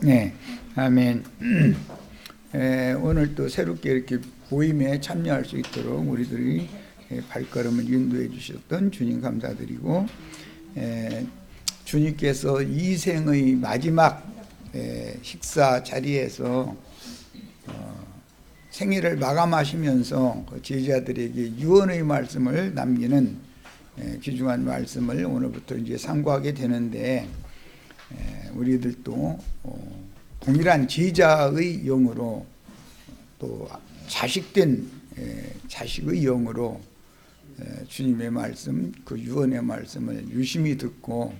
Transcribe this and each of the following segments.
네, 아멘. 오늘 또 새롭게 이렇게 모임에 참여할 수 있도록 우리들이 발걸음을 인도해 주셨던 주님 감사드리고, 주님께서 이 생의 마지막 식사 자리에서 생일을 마감하시면서 제자들에게 유언의 말씀을 남기는 귀중한 말씀을 오늘부터 이제 상고하게 되는데, 우리들도 동일한 제자의 영으로 또 자식된 자식의 영으로 주님의 말씀, 그 유언의 말씀을 유심히 듣고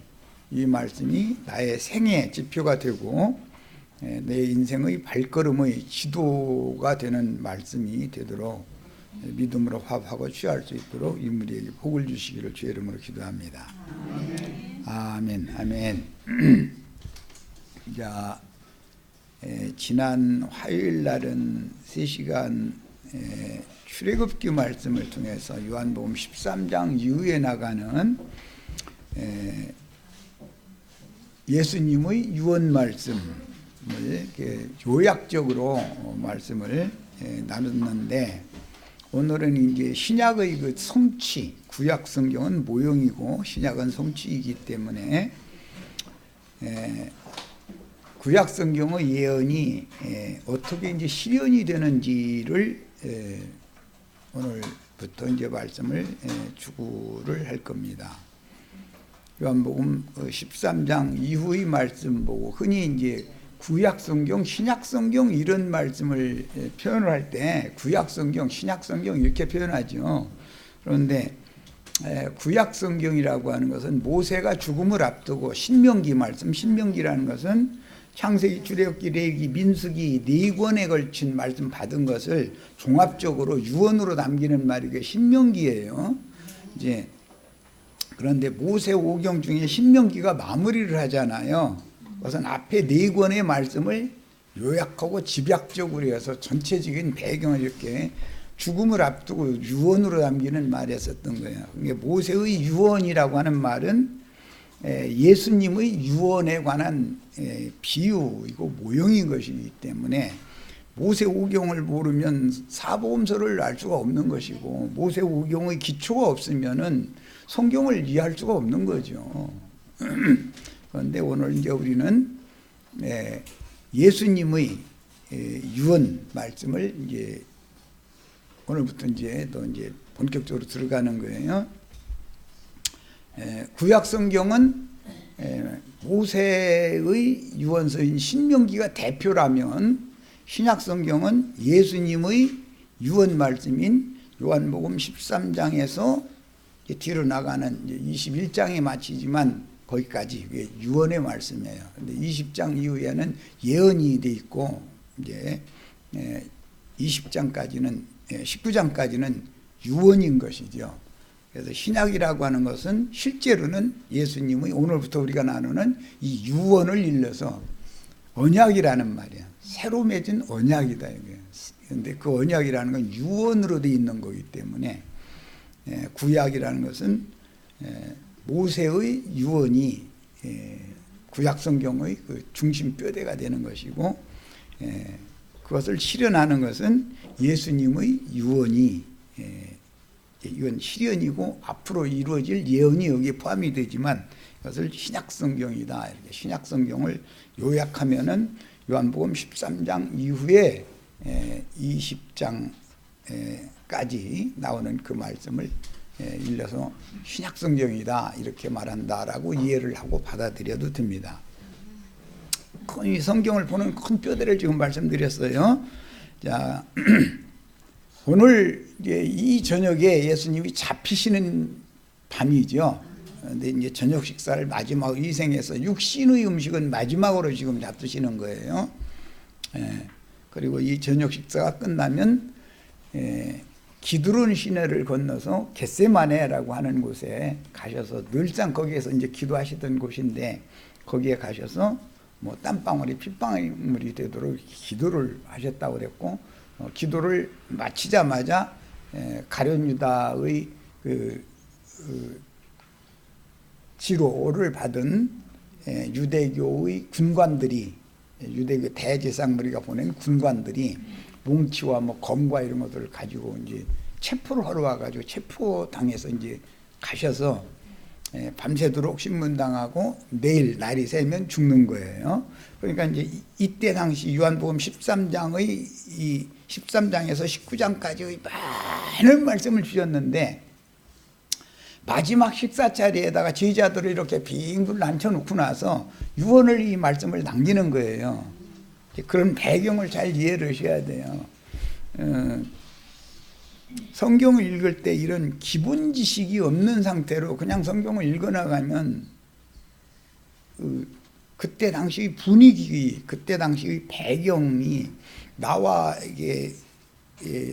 이 말씀이 나의 생애 지표가 되고 내 인생의 발걸음의 지도가 되는 말씀이 되도록 믿음으로 화합하고 취할 수 있도록 인물에게 복을 주시기를 주의 이름으로 기도합니다. 아멘. 아멘. 자, 지난 화요일 날은 3시간 출애굽기 말씀을 통해서 요한복음 13장 이후에 나가는 예수님의 유언 말씀을 이렇게 요약적으로 말씀을 나눴는데, 오늘은 이제 신약의 그 성취, 구약 성경은 모형이고 신약은 성취이기 때문에 구약 성경의 예언이 어떻게 이제 실현이 되는지를 오늘부터 이제 말씀을 추구를 할 겁니다. 요한복음 13장 이후의 말씀 보고 흔히 이제 구약 성경, 신약 성경 이런 말씀을 표현을 할 때 구약 성경, 신약 성경 이렇게 표현하죠. 그런데 구약 성경이라고 하는 것은 모세가 죽음을 앞두고 신명기 말씀, 신명기라는 것은 창세기, 출애굽기, 레위기, 민수기 4권에 걸친 말씀 받은 것을 종합적으로 유언으로 남기는 말이 게 신명기예요. 이제 그런데 모세 오경 중에 신명기가 마무리를 하잖아요. 그것은 앞에 4권의 말씀을 요약하고 집약적으로 해서 전체적인 배경을 이렇게 죽음을 앞두고 유언으로 남기는 말에 썼던 거예요. 모세의 유언이라고 하는 말은 예수님의 유언에 관한 비유이고 모형인 것이기 때문에 모세 오경을 모르면 사복음서를 알 수가 없는 것이고, 모세 오경의 기초가 없으면은 성경을 이해할 수가 없는 거죠. 그런데 오늘 이제 우리는 예수님의 유언 말씀을 이제 오늘부터 이제 또 이제 본격적으로 들어가는 거예요. 구약 성경은 모세의 유언서인 신명기가 대표라면, 신약 성경은 예수님의 유언 말씀인 요한복음 13장에서 뒤로 나가는 21장에 마치지만 거기까지 유언의 말씀이에요. 근데 20장 이후에는 예언이 돼 있고, 이제 20장까지는 19장까지는 유언인 것이죠. 그래서 신약이라고 하는 것은 실제로는 예수님의 오늘부터 우리가 나누는 이 유언을 일러서 언약이라는 말이야. 새로 맺은 언약이다 이게. 그런데 그 언약이라는 건 유언으로 돼 있는 거기 때문에 구약이라는 것은 모세의 유언이 구약 성경의 그 중심 뼈대가 되는 것이고, 그것을 실현하는 것은 예수님의 유언이 이건 실현이고 앞으로 이루어질 예언이 여기에 포함이 되지만, 이것을 신약 성경이다 이렇게 신약 성경을 요약하면은 요한복음 13장 이후에 20장까지 나오는 그 말씀을 일러서 신약 성경이다 이렇게 말한다라고 이해를 하고 받아들여도 됩니다. 이 성경을 보는 큰 뼈대를 지금 말씀드렸어요. 자, 오늘 이 저녁에 예수님이 잡히시는 밤이죠. 근데 이제 저녁 식사를 마지막 이 생에서 육신의 음식은 마지막으로 지금 잡수시는 거예요. 그리고 이 저녁 식사가 끝나면 기드론 시내를 건너서 겟세마네라고 하는 곳에 가셔서, 늘상 거기에서 이제 기도하시던 곳인데 거기에 가셔서 뭐 땀방울이 핏방울이 되도록 기도를 하셨다고 그랬고, 기도를 마치자마자 가룟 유다의 그 지로를 받은 유대교의 군관들이 유대교 대제사장들이가 보낸 군관들이 몽치와 뭐 검과 이런 것들을 가지고 이제 체포를 하러 와가지고 체포당해서 이제 가셔서 밤새도록 신문당하고 내일 날이 새면 죽는 거예요. 그러니까 이제 이때 당시 요한복음 13장의 이 13장에서 19장까지의 많은 말씀을 주셨는데 마지막 식사 자리에다가 제자들을 이렇게 빙글 앉혀놓고 나서 유언을 이 말씀을 남기는 거예요. 그런 배경을 잘 이해를 하셔야 돼요. 성경을 읽을 때 이런 기본 지식이 없는 상태로 그냥 성경을 읽어나가면 그때 당시의 분위기, 그때 당시의 배경이 나와 이게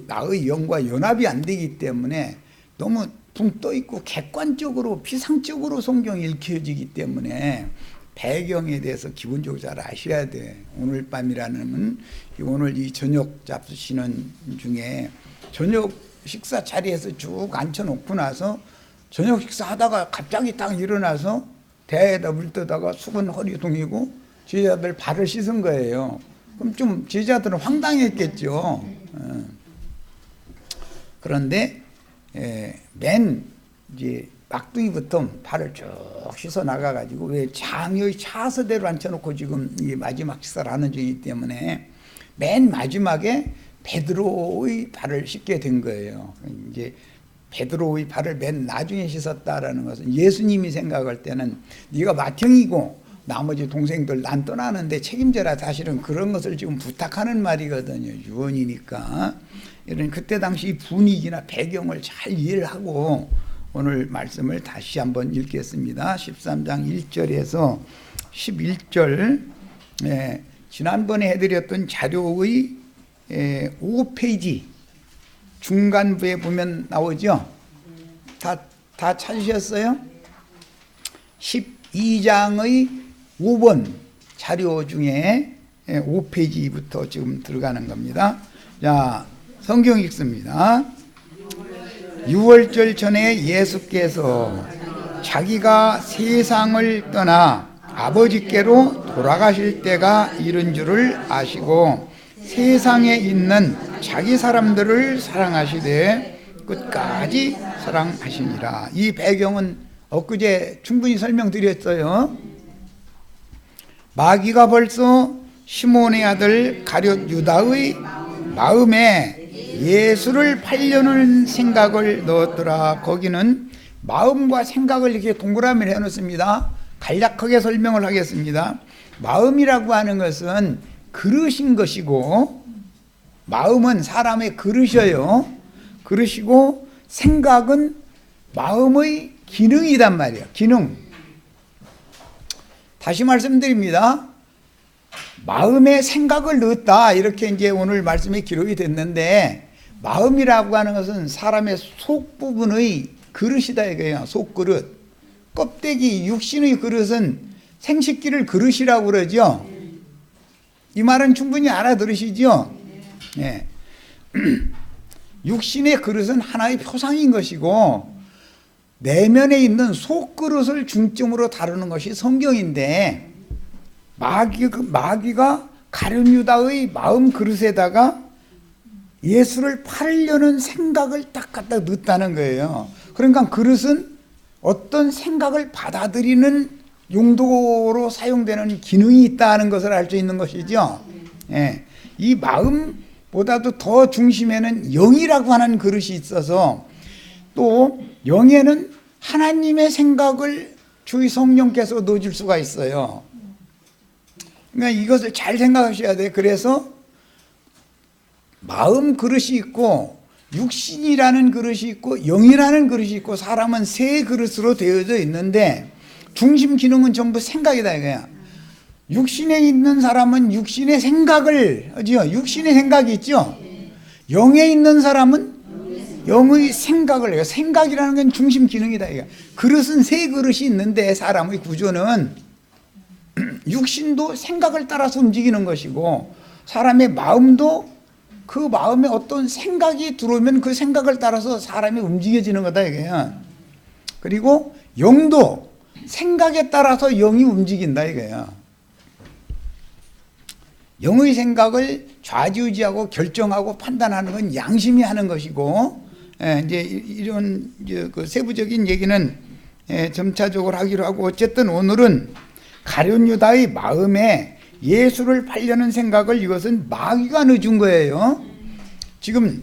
나의 영과 연합이 안 되기 때문에 너무 붕 떠 있고 객관적으로 피상적으로 성경이 읽혀지기 때문에 배경에 대해서 기본적으로 잘 아셔야 돼. 오늘 밤이라는 오늘 이 저녁 잡수시는 중에 저녁 식사 자리에서 쭉 앉혀놓고 나서 저녁 식사하다가 갑자기 딱 일어나서 대에다 물 뜨다가 숙은 허리 동이고 제자들 발을 씻은 거예요. 그럼 좀 제자들은 황당했겠죠. 그런데 맨 이제 막둥이부터 발을 쭉 씻어 나가가지고 왜 장의 차서대로 앉혀놓고 지금 이 마지막 식사를 하는 중이기 때문에 맨 마지막에 베드로의 발을 씻게 된 거예요. 이제 베드로의 발을 맨 나중에 씻었다라는 것은 예수님이 생각할 때는 네가 맏형이고 나머지 동생들 난 떠나는데 책임져라, 사실은 그런 것을 지금 부탁하는 말이거든요. 유언이니까. 이런 그때 당시 분위기나 배경을 잘 이해를 하고 오늘 말씀을 다시 한번 읽겠습니다. 13장 1절에서 11절, 지난번에 해드렸던 자료의 5페이지 중간부에 보면 나오죠. 다 찾으셨어요? 12장의 5번 자료 중에 5페이지부터 지금 들어가는 겁니다. 자, 성경 읽습니다. 6월절 전에 예수께서 자기가 세상을 떠나 아버지께로 돌아가실 때가 이른 줄을 아시고 세상에 있는 자기 사람들을 사랑하시되 끝까지 사랑하시니라. 이 배경은 엊그제 충분히 설명드렸어요. 마귀가 벌써 시몬의 아들 가룟 유다의 마음에 예수를 팔려는 생각을 넣었더라. 거기는 마음과 생각을 이렇게 동그라미를 해놓습니다. 간략하게 설명을 하겠습니다. 마음이라고 하는 것은 그릇인 것이고, 마음은 사람의 그릇이에요. 그릇이고, 생각은 마음의 기능이란 말이에요. 기능. 다시 말씀드립니다. 마음에 생각을 넣었다, 이렇게 이제 오늘 말씀에 기록이 됐는데, 마음이라고 하는 것은 사람의 속 부분의 그릇이다 이거예요. 속그릇. 껍데기 육신의 그릇은 생식기를 그릇이라고 그러죠. 이 말은 충분히 알아들으시죠? 네. 육신의 그릇은 하나의 표상인 것이고 내면에 있는 속그릇을 중점으로 다루는 것이 성경인데, 마귀가 가룟 유다의 마음 그릇에다가 예수를 팔려는 생각을 딱 갖다 넣었다는 거예요. 그러니까 그릇은 어떤 생각을 받아들이는 용도로 사용되는 기능이 있다는 것을 알 수 있는 것이죠. 예. 이 마음보다도 더 중심에는 영이라고 하는 그릇이 있어서, 또 영에는 하나님의 생각을 주의 성령께서 넣어줄 수가 있어요. 그러니까 이것을 잘 생각하셔야 돼요. 그래서 마음 그릇이 있고 육신이라는 그릇이 있고 영이라는 그릇이 있고, 사람은 세 그릇으로 되어져 있는데 중심 기능은 전부 생각이다 이거야. 육신에 있는 사람은 육신의 생각을 하죠. 육신의 생각이 있죠. 영에 있는 사람은 영의 생각을 해요. 생각이라는 건 중심 기능이다 이거야. 그릇은 세 그릇이 있는데 사람의 구조는 육신도 생각을 따라서 움직이는 것이고, 사람의 마음도 그 마음에 어떤 생각이 들어오면 그 생각을 따라서 사람이 움직여지는 거다 이거야. 그리고 영도 생각에 따라서 영이 움직인다 이거야. 영의 생각을 좌지우지하고 결정하고 판단하는 건 양심이 하는 것이고, 이제 이런 이제 그 세부적인 얘기는 점차적으로 하기로 하고, 어쨌든 오늘은 가룟 유다의 마음에 예수를 팔려는 생각을 이것은 마귀가 넣어준 거예요. 지금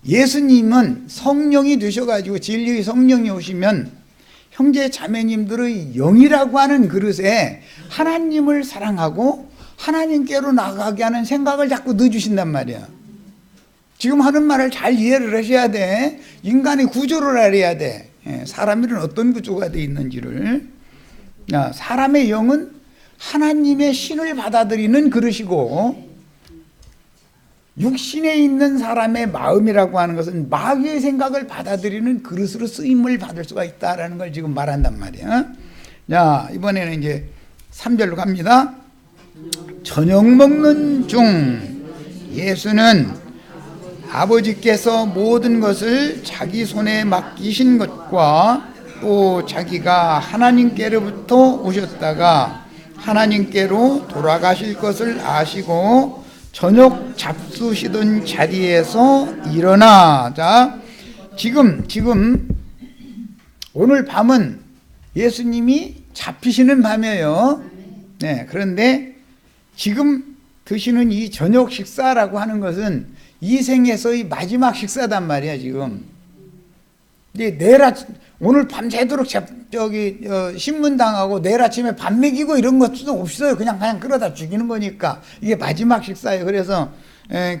예수님은 성령이 되셔가지고 진리의 성령이 오시면 형제 자매님들의 영이라고 하는 그릇에 하나님을 사랑하고 하나님께로 나가게 하는 생각을 자꾸 넣어주신단 말이야. 지금 하는 말을 잘 이해를 하셔야 돼. 인간의 구조를 알아야 돼. 사람들은 어떤 구조가 되어 있는지를. 사람의 영은 하나님의 신을 받아들이는 그릇이고, 육신에 있는 사람의 마음이라고 하는 것은 마귀의 생각을 받아들이는 그릇으로 쓰임을 받을 수가 있다라는 걸 지금 말한단 말이야. 자, 이번에는 이제 3절로 갑니다. 저녁 먹는 중 예수는 아버지께서 모든 것을 자기 손에 맡기신 것과 또 자기가 하나님께로부터 오셨다가 하나님께로 돌아가실 것을 아시고 저녁 잡수시던 자리에서 일어나. 자, 지금 오늘 밤은 예수님이 잡히시는 밤이에요. 네, 그런데 지금 드시는 이 저녁 식사라고 하는 것은 이 생에서의 마지막 식사단 말이야, 지금. 근데 내일 아침, 오늘 밤새도록 신문당하고 내일 아침에 밥 먹이고 이런 것도 없어요. 그냥 끌어다 죽이는 거니까. 이게 마지막 식사예요. 그래서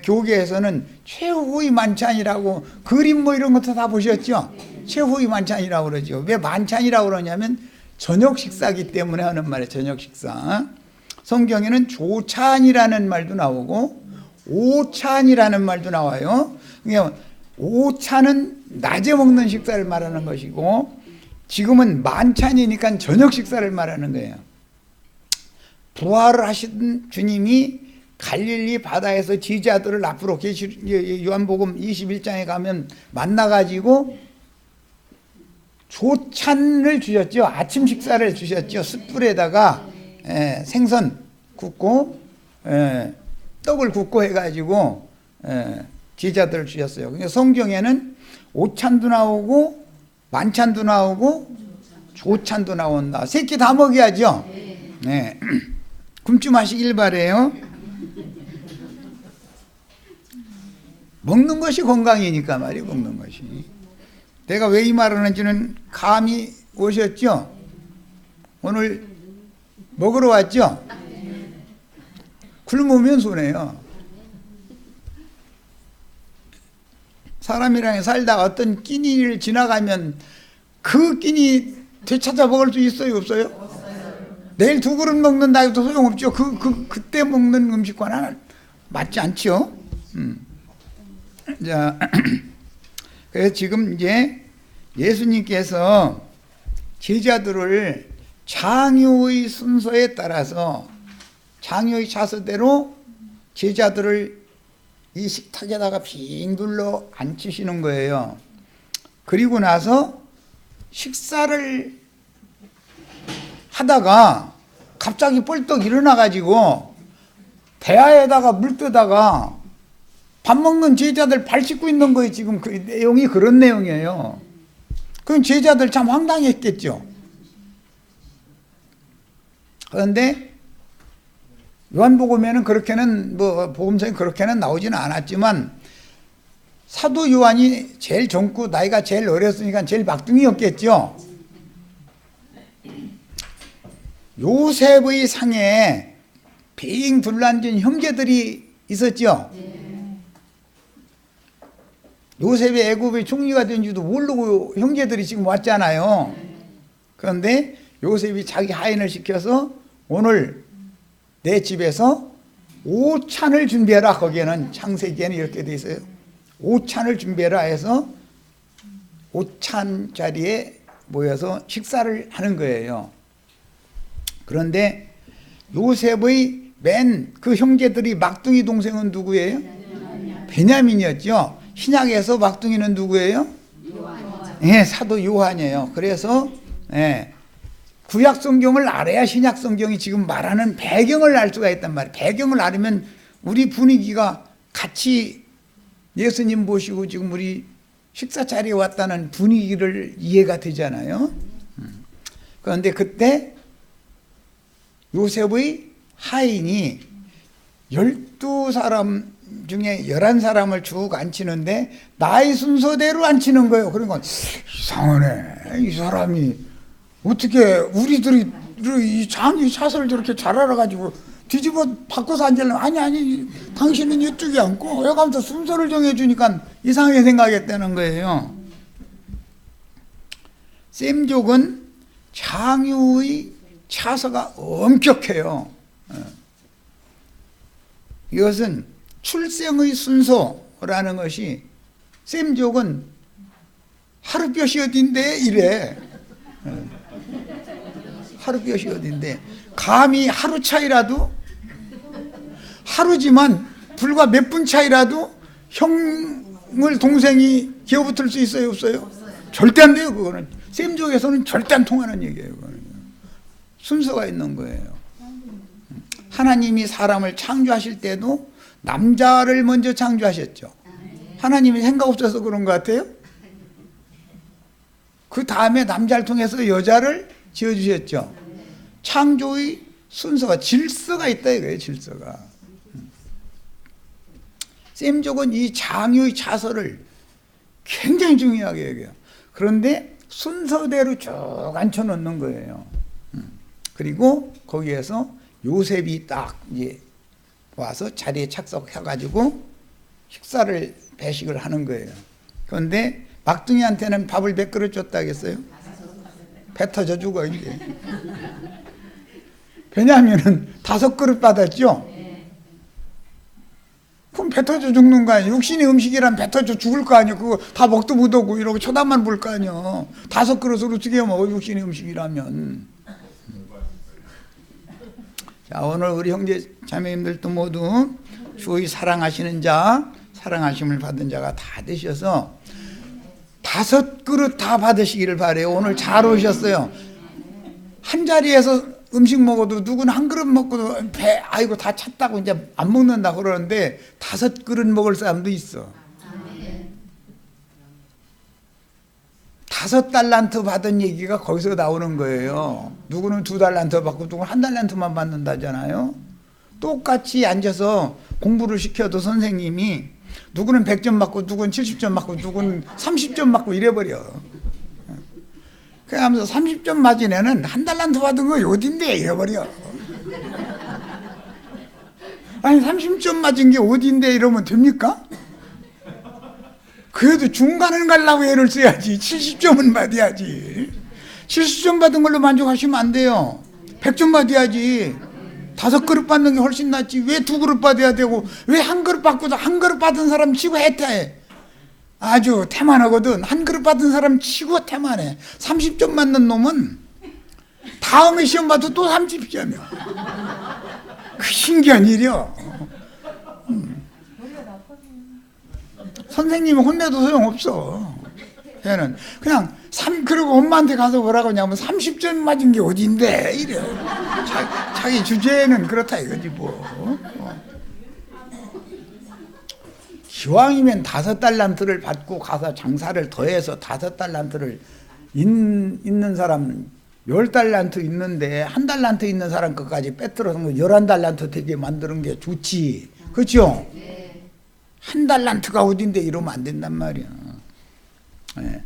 교계에서는 최후의 만찬이라고, 그림 뭐 이런 것도 다 보셨죠? 최후의 만찬이라고 그러죠. 왜 만찬이라고 그러냐면 저녁 식사기 때문에 하는 말이에요. 저녁 식사. 성경에는 조찬이라는 말도 나오고 오찬이라는 말도 나와요. 그러니까 오찬은 낮에 먹는 식사를 말하는 것이고, 지금은 만찬이니까 저녁 식사를 말하는 거예요. 부활을 하신 주님이 갈릴리 바다에서 제자들을 앞으로 요한복음 21장에 가면 만나가지고 조찬을 주셨죠. 아침 식사를 주셨죠. 숯불에다가 생선 굽고 떡을 굽고 해가지고 제자들을 주셨어요. 그러니까 성경에는 오찬도 나오고 만찬도 나오고 조찬도 나온다. 세 끼 다 먹여야죠. 네. 굶지 마시길 바래요. 먹는 것이 건강이니까 말이에요. 먹는 것이. 내가 왜 이 말을 하는지는 감이 오셨죠? 오늘 먹으러 왔죠? 굶으면 손해요. 사람이랑 살다가 어떤 끼니를 지나가면 그 끼니 되찾아 먹을 수 있어요, 없어요? 내일 2그릇 먹는다 해도 소용없죠. 그때 먹는 음식과는 맞지 않죠. 자, 그래서 지금 이제 예수님께서 제자들을 장요의 순서에 따라서 장요의 차서대로 제자들을 이 식탁에다가 빙 둘러 앉히시는 거예요. 그리고 나서 식사를 하다가 갑자기 뻘떡 일어나가지고 대야에다가 물 뜨다가 밥 먹는 제자들 발 씻고 있는 거예요. 지금 그 내용이 그런 내용이에요. 그럼 제자들 참 황당했겠죠. 그런데 요한복음에는 그렇게는 복음서에 그렇게는 나오지는 않았지만 사도 요한이 제일 젊고 나이가 제일 어렸으니까 제일 막둥이였겠죠. 요셉의 상에 빙 둘러앉은 형제들이 있었죠. 요셉이 애굽의 총리가 된 줄도 모르고 형제들이 지금 왔잖아요. 그런데 요셉이 자기 하인을 시켜서 오늘 내 집에서 오찬을 준비해라. 거기에는 창세기에는 이렇게 돼 있어요. 오찬을 준비해라 해서 오찬 자리에 모여서 식사를 하는 거예요. 그런데 요셉의 맨 그 형제들이 막둥이 동생은 누구예요? 베냐민이었죠. 신약에서 막둥이는 누구예요? 예, 사도 요한이에요. 그래서 구약 성경을 알아야 신약 성경이 지금 말하는 배경을 알 수가 있단 말이에요. 배경을 알으면 우리 분위기가 같이 예수님 모시고 지금 우리 식사 자리에 왔다는 분위기를 이해가 되잖아요. 그런데 그때 요셉의 하인이 12사람 중에 11사람을 쭉 앉히는데 나의 순서대로 앉히는 거예요. 그러니까 이상하네. 이 사람이 어떻게 우리들이 이 장이 샷을 저렇게 잘 알아가지고 뒤집어 바꿔서 앉으려면 아니 당신은 이쪽에 앉고 여기 하면서 순서를 정해주니까 이상하게 생각했다는 거예요. 셈족은 장유의 차서가 엄격해요. 이것은 출생의 순서라는 것이 셈족은 하루볕이 어딘데 이래. 하루볕이 어딘데 감히 하루 차이라도 하루지만 불과 몇 분 차이라도 형을 동생이 기어붙을 수 있어요 없어요? 절대 안 돼요. 그거는 셈족에서는 절대 안 통하는 얘기예요. 그거는. 순서가 있는 거예요. 하나님이 사람을 창조하실 때도 남자를 먼저 창조하셨죠. 하나님이 생각 없어서 그런 것 같아요. 그 다음에 남자를 통해서 여자를 지어주셨죠. 창조의 순서가 질서가 있다 이거예요. 질서가. 셈족은 이 장유의 차서를 굉장히 중요하게 여겨요. 그런데 순서대로 쭉 앉혀놓는 거예요. 그리고 거기에서 요셉이 딱 이제 와서 자리에 착석해가지고 식사를 배식을 하는 거예요. 그런데 막둥이한테는 밥을 몇 그릇 줬다겠어요? 배 터져 죽어 이제. 베냐민은 5그릇 받았죠. 그럼 배 터져 죽는 거 아니에요? 육신의 음식이란 배 터져 죽을 거 아니에요? 그거 다 먹도 못하고 이러고 쳐다만 볼 거 아니에요? 5그릇을 어떻게 먹어 육신의 음식이라면. 자, 오늘 우리 형제 자매님들도 모두 주의 사랑하시는 자, 사랑하심을 받은 자가 다 되셔서 5그릇 다 받으시기를 바래요. 오늘 잘 오셨어요. 한 자리에서 음식 먹어도 누구는 한 그릇 먹고도 배 아이고 다 찼다고 이제 안 먹는다 그러는데 5그릇 먹을 사람도 있어. 5달란트 받은 얘기가 거기서 나오는 거예요. 누구는 2달란트 받고 누구는 1달란트만 받는다잖아요. 똑같이 앉아서 공부를 시켜도 선생님이 누구는 100점 맞고 누구는 70점 맞고 누구는 30점 맞고 이래버려. 그래 하면서 30점 맞은 애는 1달란트 받은 거 어딘데 이래버려. 아니 30점 맞은 게 어딘데 이러면 됩니까? 그래도 중간을 가려고 애를 써야지. 70점은 받아야지. 70점 받은 걸로 만족하시면 안 돼요. 100점 받아야지. 5그릇 받는 게 훨씬 낫지. 왜 2그릇 받아야 되고 왜 1그릇 받고도 1그릇 받은 사람 치고 해태해. 아주 태만하거든. 1그릇 받은 사람 치고 태만해. 30점 맞는 놈은 다음에 시험 봐도 또 30점이야. 그 신기한 일이야. 선생님이 혼내도 소용없어. 걔는 그냥 그리고 엄마한테 가서 뭐라고 하냐면 30점 맞은 게 어딘데 이래. 자기 주제는 그렇다 이거지 뭐. 기왕이면 5달란트를 받고 가서 장사를 더해서 5달란트를 있는 사람은 10달란트 있는데 1달란트 있는 사람 것까지 빼뜨려서 11달란트 되게 만드는 게 좋지. 그렇죠? 1달란트가 어딘데 이러면 안 된단 말이야. 네.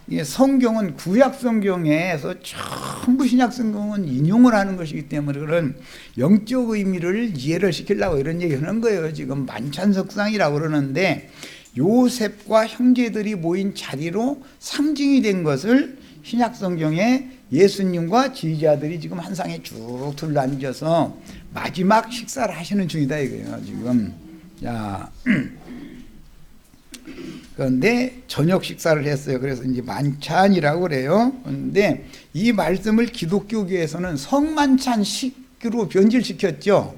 이게 성경은 구약 성경에서 전부 신약 성경은 인용을 하는 것이기 때문에 그런 영적 의미를 이해를 시키려고 이런 얘기 하는 거예요. 지금 만찬석상이라고 그러는데 요셉과 형제들이 모인 자리로 상징이 된 것을 신약 성경에 예수님과 지휘자들이 지금 한 상에 쭉 둘러앉아서 마지막 식사를 하시는 중이다 이거예요. 지금. 자. 그런데 저녁 식사를 했어요. 그래서 이제 만찬이라고 그래요. 그런데 이 말씀을 기독교계에서는 성만찬식으로 변질시켰죠.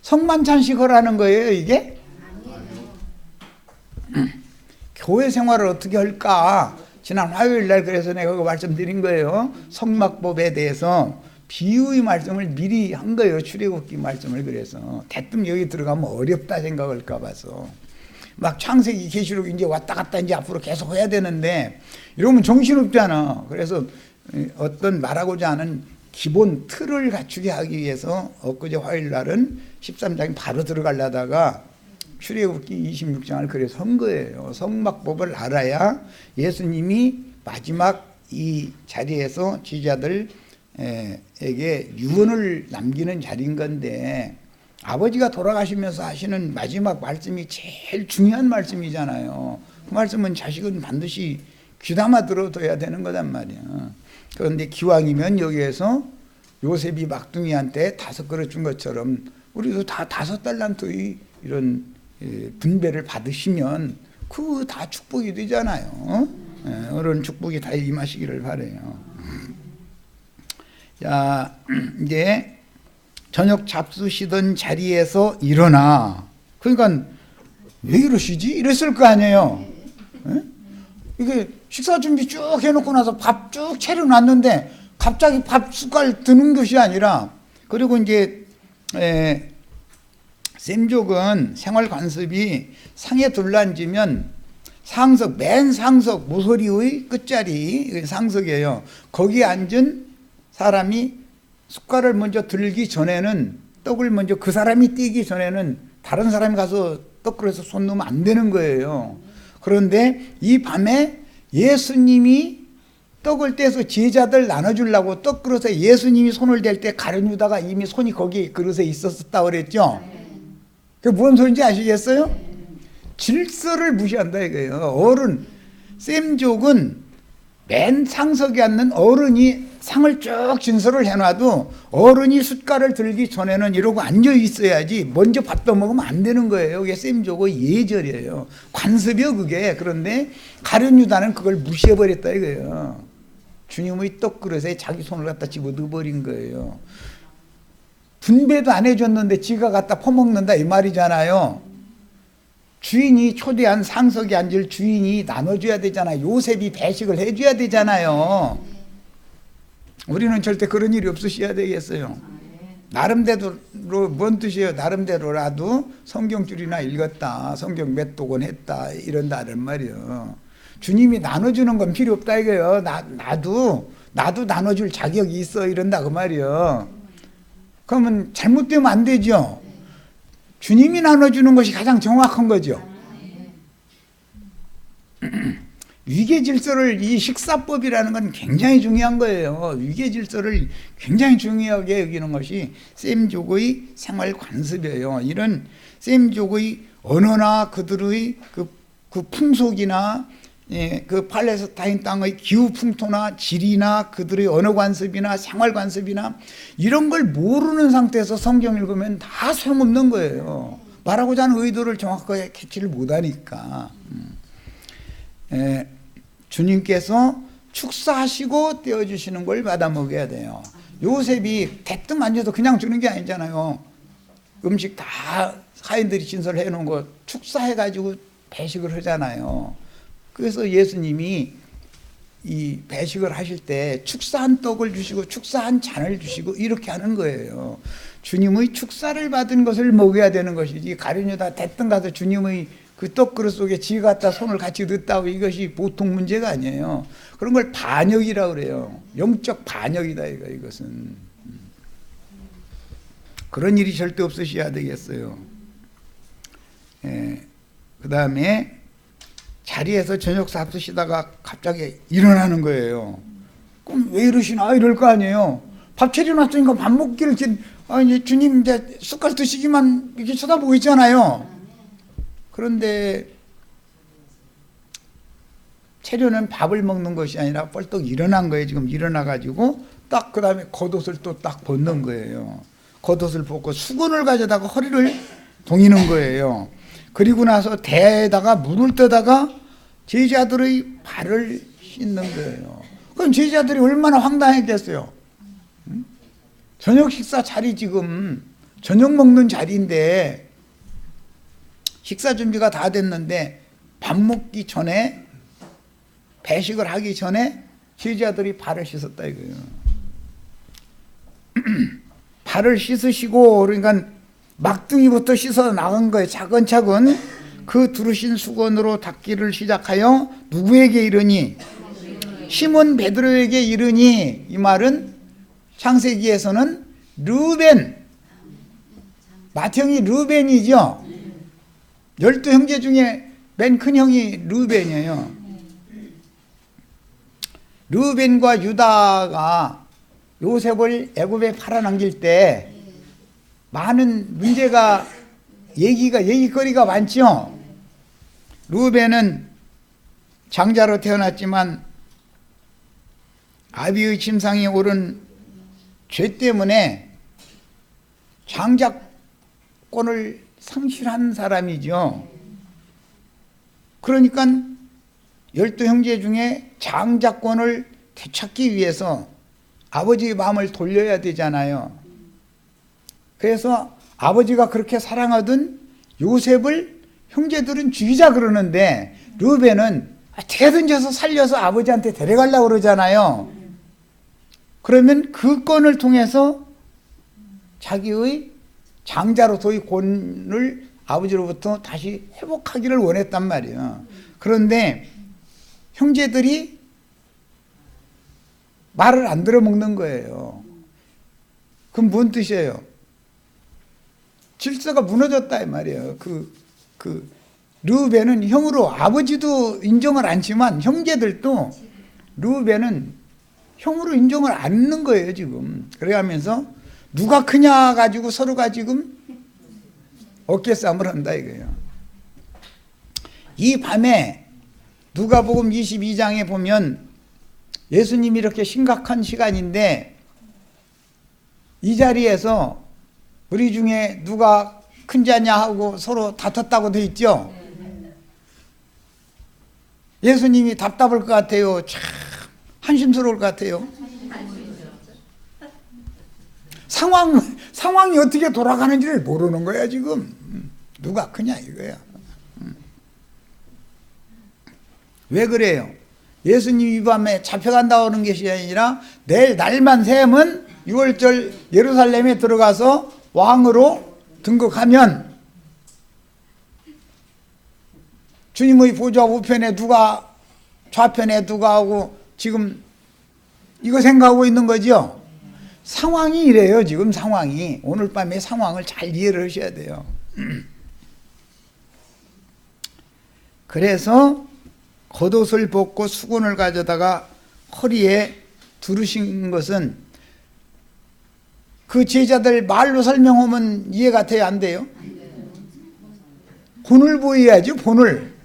성만찬식을 하는 거예요, 이게? 교회 생활을 어떻게 할까? 지난 화요일 날 그래서 내가 그거 말씀드린 거예요. 성막법에 대해서 비유의 말씀을 미리 한 거예요. 출애굽기 말씀을. 그래서 대뜸 여기 들어가면 어렵다 생각할까 봐서 막 창세기 계시록 이제 왔다 갔다 이제 앞으로 계속 해야 되는데 이러면 정신없잖아. 그래서 어떤 말하고자 하는 기본 틀을 갖추게 하기 위해서 엊그제 화요일 날은 13장에 바로 들어가려다가 출애굽기 26장을 그래서 한 거예요. 성막법을 알아야 예수님이 마지막 이 자리에서 지지자들에게 유언을 남기는 자리인 건데 아버지가 돌아가시면서 하시는 마지막 말씀이 제일 중요한 말씀이잖아요. 그 말씀은 자식은 반드시 귀담아 들어둬야 되는 거단 말이야. 그런데 기왕이면 여기에서 요셉이 막둥이한테 5그릇 준 것처럼 우리도 다 5달란트의 이런 분배를 받으시면 그 다 축복이 되잖아요. 그런 축복이 다 임하시기를 바라요. 자, 이제 저녁 잡수시던 자리에서 일어나. 그러니까 왜 이러시지? 이랬을 거 아니에요. 이게 식사 준비 쭉 해놓고 나서 밥 쭉 차려놨는데 갑자기 밥 숟갈 드는 것이 아니라, 그리고 이제 셈족은 생활 관습이 상에 둘러앉으면 상석, 맨 상석, 모서리의 끝자리 상석이에요. 거기에 앉은 사람이 숟갈을 먼저 들기 전에는, 떡을 먼저 그 사람이 띄기 전에는 다른 사람이 가서 떡그릇에 손 넣으면 안 되는 거예요. 그런데 이 밤에 예수님이 떡을 떼서 제자들 나눠주려고 떡그릇에 예수님이 손을 댈 때 가룟 유다가 이미 손이 거기 그릇에 있었다고 그랬죠. 그게 무슨 소리인지 아시겠어요? 질서를 무시한다 이거예요. 어른, 셈족은 맨 상석에 앉는 어른이 상을 쭉 진설을 해놔도 어른이 숟갈을 들기 전에는 이러고 앉아 있어야지 먼저 밥 떠먹으면 안 되는 거예요. 그게 셈족의 예절이에요. 관습이요 그게. 그런데 가룟 유다는 그걸 무시해버렸다 이거예요. 주님의 떡그릇에 자기 손을 갖다 집어넣어버린 거예요. 분배도 안 해줬는데 지가 갖다 퍼먹는다 이 말이잖아요. 주인이 초대한 상석에 앉을 주인이 나눠줘야 되잖아요. 요셉이 배식을 해줘야 되잖아요. 우리는 절대 그런 일이 없으셔야 되겠어요. 나름대로 뭔 뜻이에요? 나름대로라도 성경줄이나 읽었다, 성경 몇 독은 했다 이런다는 말이에요. 주님이 나눠주는 건 필요 없다 이거예요. 나도 나눠줄 자격이 있어 이런다 그 말이에요. 그러면 잘못되면 안 되죠. 주님이 나눠주는 것이 가장 정확한 거죠. 위계 질서를, 이 식사법이라는 건 굉장히 중요한 거예요. 위계 질서를 굉장히 중요하게 여기는 것이 셈족의 생활 관습이에요. 이런 셈족의 언어나 그들의 그 풍속이나 그 팔레스타인 땅의 기후 풍토나 지리나 그들의 언어 관습이나 생활 관습이나 이런 걸 모르는 상태에서 성경 읽으면 다 소용없는 거예요. 말하고자 하는 의도를 정확하게 캐치를 못하니까. 주님께서 축사하시고 떼어주시는 걸 받아 먹어야 돼요. 요셉이 대뜸 앉아서 그냥 주는 게 아니잖아요. 음식 다 사인들이 진설해 놓은 거 축사해가지고 배식을 하잖아요. 그래서 예수님이 이 배식을 하실 때 축사한 떡을 주시고 축사한 잔을 주시고 이렇게 하는 거예요. 주님의 축사를 받은 것을 먹어야 되는 것이지, 가룟 유다 대뜸 가서 주님의 그 떡그릇 속에 지 갖다 손을 같이 넣었다고 이것이 보통 문제가 아니에요. 그런 걸 반역이라고 그래요. 영적 반역이다 이것은. 그런 일이 절대 없으셔야 되겠어요. 그 다음에 자리에서 저녁 잡수시다가 갑자기 일어나는 거예요. 그럼 왜 이러시나 이럴 거 아니에요. 밥 차려놨으니까 밥 먹기를 이제 주님 이제 숟갈 드시기만 이렇게 쳐다보고 있잖아요. 그런데 차려는 밥을 먹는 것이 아니라 벌떡 일어난 거예요. 지금 일어나가지고 딱 그 다음에 겉옷을 또 딱 벗는 거예요. 겉옷을 벗고 수건을 가져다가 허리를 동이는 거예요. 그리고 나서 대에다가 물을 떠다가 제자들의 발을 씻는 거예요. 그럼 제자들이 얼마나 황당했겠어요. 저녁 식사 자리, 지금 저녁 먹는 자리인데 식사 준비가 다 됐는데 밥 먹기 전에, 배식을 하기 전에 제자들이 발을 씻었다 이거예요. 발을 씻으시고, 그러니까 막둥이부터 씻어 나간 거예요. 차근차근 그 두르신 수건으로 닦기를 시작하여 누구에게 이르니? 시몬 베드로에게 이르니. 이 말은 창세기에서는 르벤, 맏형이 르벤이죠. 12형제 중에 맨 큰 형이 르벤이에요. 르벤과 유다가 요셉을 애굽에 팔아넘길 때 많은 문제가 얘기거리가 많죠. 르벤은 장자로 태어났지만 아비의 침상에 오른 죄 때문에 장자권을 상실한 사람이죠. 그러니까 12형제 중에 장자권을 되찾기 위해서 아버지의 마음을 돌려야 되잖아요. 그래서 아버지가 그렇게 사랑하던 요셉을 형제들은 죽이자 그러는데 르벤은 어떻게든지 해서 살려서 아버지한테 데려가려고 그러잖아요. 그러면 그 건을 통해서 자기의 장자로서의 권을 아버지로부터 다시 회복하기를 원했단 말이에요. 그런데 형제들이 말을 안 들어먹는 거예요. 그럼 뭔 뜻이에요? 질서가 무너졌다 이 말이에요. 르벤은 형으로 아버지도 인정을 않지만 형제들도 르벤은 형으로 인정을 안 하는 거예요 지금. 그래가면서 누가 크냐 가지고 서로가 지금 어깨 싸움을 한다 이거예요. 이 밤에 누가복음 22장에 보면 예수님이 이렇게 심각한 시간인데 이 자리에서 우리 중에 누가 큰 자냐 하고 서로 다퉜다고 돼 있죠. 예수님이 답답할 것 같아요. 참 한심스러울 것 같아요. 상황이 어떻게 돌아가는지를 모르는 거야 지금. 누가 크냐 이거야. 왜 그래요? 예수님 이 밤에 잡혀간다는 것이 아니라 내일 날만 새면 6월절 예루살렘에 들어가서 왕으로 등극하면 주님의 보좌 우편에 누가 좌편에 누가 하고 지금 이거 생각하고 있는 거죠. 상황이 이래요 지금 상황이. 오늘 밤에 상황을 잘 이해를 하셔야 돼요. 그래서 겉옷을 벗고 수건을 가져다가 허리에 두르신 것은 그 제자들 말로 설명하면 이해가 돼요 안 돼요? 본을 보여야죠. 본을.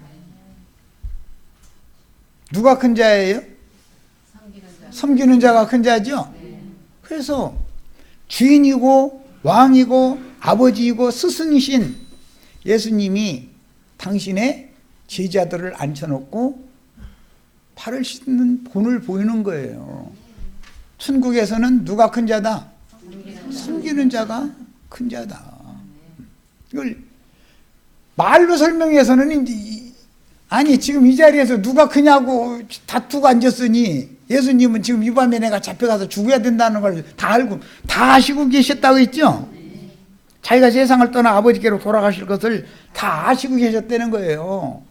누가 큰 자예요? 섬기는 자가 큰 자죠. 그래서 주인이고 왕이고 아버지이고 스승이신 예수님이 당신의 제자들을 앉혀놓고 팔을 씻는 본을 보이는 거예요. 천국에서는 누가 큰 자다? 섬기는 자가 큰 자다. 이걸 말로 설명해서는 아니 지금 이 자리에서 누가 크냐고 다투고 앉았으니 예수님은 지금 이 밤에 내가 잡혀가서 죽어야 된다는 걸 다 알고 다 아시고 계셨다고 했죠. 자기가 세상을 떠나 아버지께로 돌아가실 것을 다 아시고 계셨다는 거예요.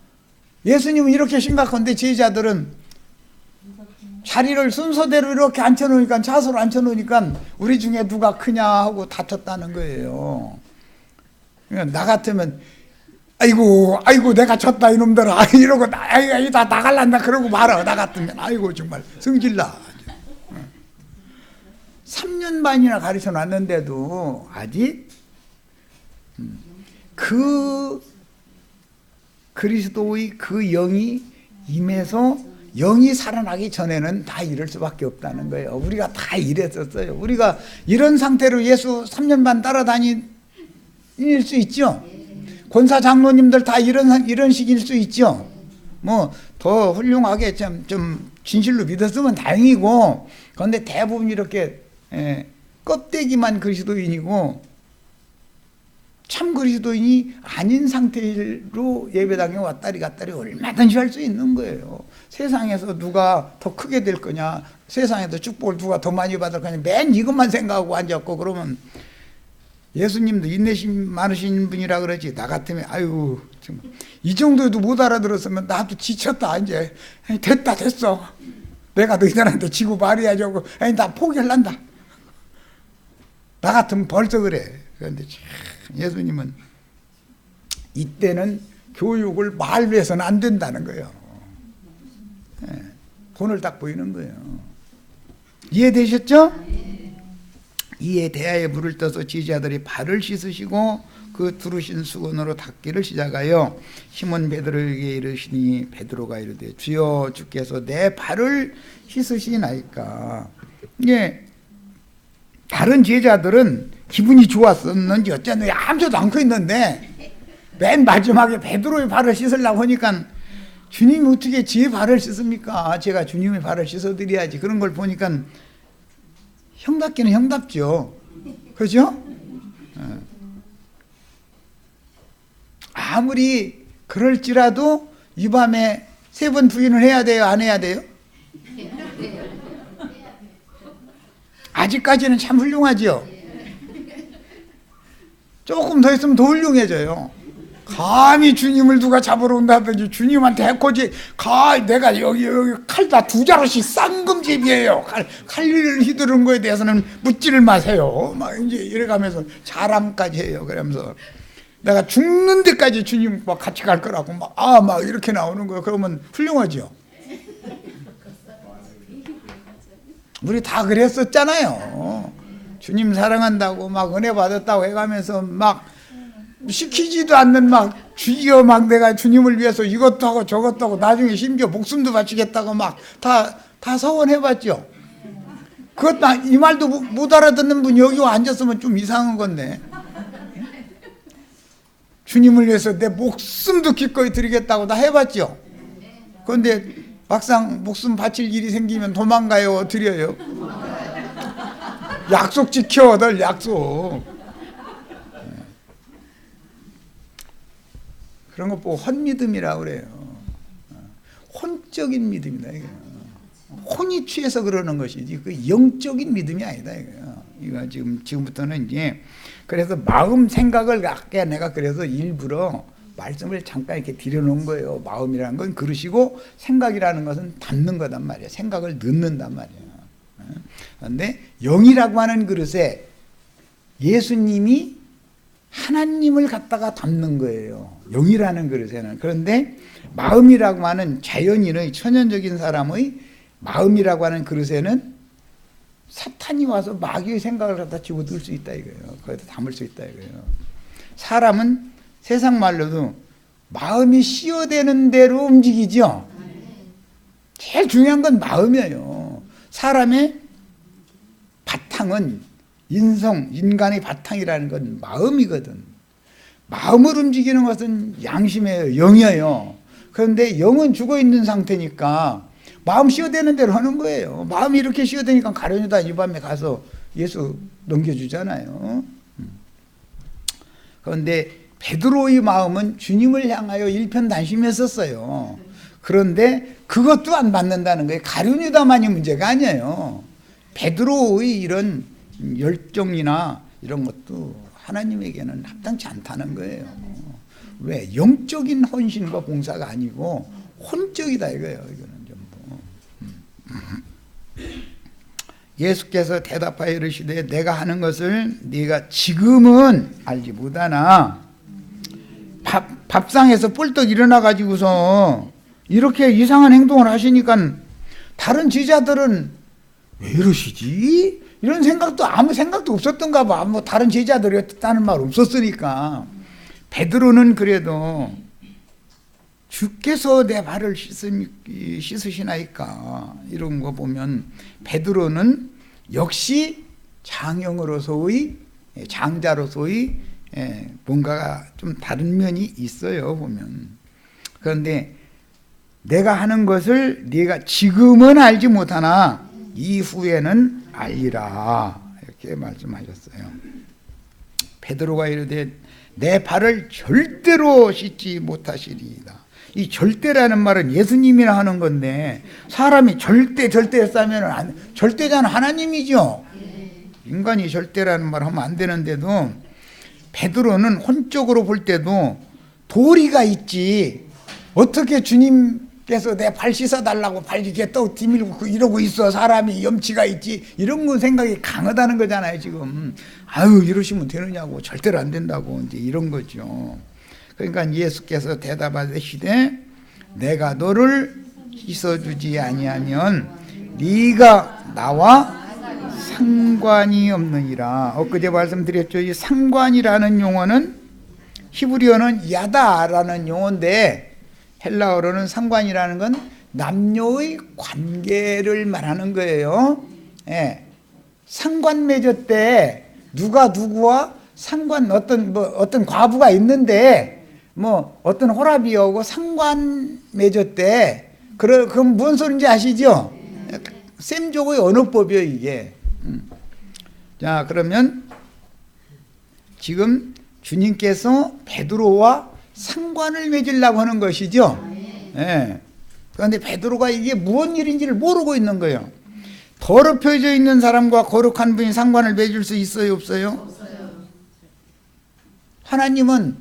예수님은 이렇게 심각한데 제자들은 자리를 순서대로 이렇게 앉혀놓으니까 좌서로 앉혀놓으니까 우리 중에 누가 크냐 하고 다퉜다는 거예요. 그러니까 나 같으면 아이고 내가 졌다 이놈들아 이러고 아이고 다 나갈란다 그러고 말아. 나 같으면 아이고 정말 성질나. 3년 반이나 가르쳐 놨는데도 아직 그 그리스도의 그 영이 임해서 영이 살아나기 전에는 다 이럴 수밖에 없다는 거예요. 우리가 다 이랬었어요. 우리가 이런 상태로 예수 3년 반 따라다닐 수 있죠. 권사 장로님들 다 이런 식일 수 있죠. 뭐 더 훌륭하게 좀 진실로 믿었으면 다행이고, 그런데 대부분 이렇게 껍데기만 그리스도인이고 참 그리스도인이 아닌 상태로 예배당에 왔다리 갔다리 얼마든지 할 수 있는 거예요. 세상에서 누가 더 크게 될 거냐, 세상에서 축복을 누가 더 많이 받을 거냐, 맨 이것만 생각하고 앉았고, 그러면 예수님도 인내심 많으신 분이라 그러지, 나 같으면 아유 정말 이 정도도 못 알아들었으면 나도 지쳤다, 이제 됐다 됐어, 내가 너희들한테 지고 말해야지 하고 나 포기할란다. 나 같으면 벌써 그래. 그런데 예수님은 이때는 교육을 말로 해서는 안 된다는 거예요. 본을 딱 보이는 거예요. 이해되셨죠? 이에 대하여 물을 떠서 제자들이 발을 씻으시고 그 두르신 수건으로 닦기를 시작하여 시몬 베드로에게 이르시니 베드로가 이르되 주여 주께서 내 발을 씻으시나이까. 예, 다른 제자들은 기분이 좋았었는지 어쨌는지 아무도 않고 있는데 맨 마지막에 베드로의 발을 씻으려고 하니까 주님이 어떻게 제 발을 씻습니까? 제가 주님의 발을 씻어드려야지. 그런 걸 보니까 형답기는 형답죠. 그렇죠? 아무리 그럴지라도 이 밤에 3번 부인을 해야 돼요? 안 해야 돼요? 아직까지는 참 훌륭하죠. 조금 더 있으면 더 훌륭해져요. 감히 주님을 누가 잡으러 온다든지 주님한테 해코지 내가 여기 칼 다 2자루씩 쌍금집이에요. 칼을 휘두른 거에 대해서는 묻지를 마세요. 막 이제 이래가면서 자랑까지 해요. 그러면서 내가 죽는 데까지 주님과 같이 갈 거라고 막 이렇게 나오는 거예요. 그러면 훌륭하죠. 우리 다 그랬었잖아요. 주님 사랑한다고 막 은혜 받았다고 해가면서 막 시키지도 않는 막 주여 막 내가 주님을 위해서 이것도 하고 저것도 하고 나중에 심지어 목숨도 바치겠다고 막 다 서원해봤죠. 이 말도 못 알아듣는 분이 여기 와 앉았으면 좀 이상한 건데, 주님을 위해서 내 목숨도 기꺼이 드리겠다고 다 해봤죠. 그런데 막상 목숨 바칠 일이 생기면 도망가요, 드려요? 약속 지켜, 널 약속. 그런 거 보고 헌믿음이라고 그래요. 혼적인 믿음이다 이거예요. 혼이 취해서 그러는 것이지 그 영적인 믿음이 아니다 이거예요. 이거 지금부터는 이제 그래서 마음 생각을 아까 내가 그래서 일부러 말씀을 잠깐 이렇게 들여놓은 거예요. 마음이라는 건 그릇이고 생각이라는 것은 담는 거단 말이에요. 생각을 넣는단 말이에요. 그런데 영이라고 하는 그릇에 예수님이 하나님을 갖다가 담는 거예요. 영이라는 그릇에는. 그런데 마음이라고 하는 자연인의 천연적인 사람의 마음이라고 하는 그릇에는 사탄이 와서 마귀의 생각을 갖다 집어넣을 수 있다 이거예요. 거기다 담을 수 있다 이거예요. 사람은 세상 말로도 마음이 씌어대는 대로 움직이죠. 제일 중요한 건 마음이에요. 사람의 바탕은 인간의 바탕이라는 건 마음이거든. 마음을 움직이는 것은 양심이에요. 영이에요. 그런데 영은 죽어있는 상태니까 마음 씌어대는 대로 하는 거예요. 마음이 이렇게 씌어대니까 가룟유다 이 밤에 가서 예수 넘겨주잖아요. 그런데 베드로의 마음은 주님을 향하여 일편단심했었어요. 그런데 그것도 안 받는다는 거예요. 가룟유다만이 문제가 아니에요. 베드로의 이런 열정이나 이런 것도 하나님에게는 합당치 않다는 거예요. 왜? 영적인 헌신과 봉사가 아니고 혼적이다 이거예요. 이거는 전부. 예수께서 대답하여 이르시되 내가 하는 것을 네가 지금은 알지 못하나 밥상에서 뿔떡 일어나 가지고서 이렇게 이상한 행동을 하시니까 다른 제자들은 왜 이러시지? 이런 생각도 아무 생각도 없었던가 봐. 뭐 다른 제자들이 했다는 말 없었으니까. 베드로는 그래도 주께서 내 발을 씻으시나이까 이런 거 보면 베드로는 역시 장형으로서의 장자로서의 뭔가가 좀 다른 면이 있어요 보면. 그런데 내가 하는 것을 네가 지금은 알지 못하나 이후에는 알리라 이렇게 말씀하셨어요. 베드로가 이르되 내 발을 절대로 씻지 못하시리이다. 이 절대라는 말은 예수님이라 하는 건데 사람이 절대 싸면 절대자는 하나님이죠. 인간이 절대라는 말 하면 안 되는데도 베드로는 혼적으로 볼 때도 도리가 있지. 어떻게 주님께서 내 발 씻어달라고 발 이렇게 또 디밀고 이러고 있어. 사람이 염치가 있지. 이런 거 생각이 강하다는 거잖아요 지금. 아유 이러시면 되느냐고. 절대로 안 된다고 이제 이런 거죠. 그러니까 예수께서 대답하시되 내가 너를 씻어주지 아니하면 네가 나와 상관이 없느니라. 엊그제 말씀드렸죠. 이 상관이라는 용어는 히브리어는 야다라는 용어인데 헬라어로는 상관이라는 건 남녀의 관계를 말하는 거예요. 예. 상관 맺었대. 누가 누구와 상관 어떤 과부가 있는데 뭐 어떤 호랍이 오고 상관 맺었대. 그럼 무슨 소리인지 아시죠? 셈족의 언어법이에요 이게. 자 그러면 지금 주님께서 베드로와 상관을 맺으려고 하는 것이죠. 예. 그런데 베드로가 이게 무슨 일인지를 모르고 있는 거예요. 더럽혀져 있는 사람과 거룩한 분이 상관을 맺을 수 있어요 없어요? 하나님은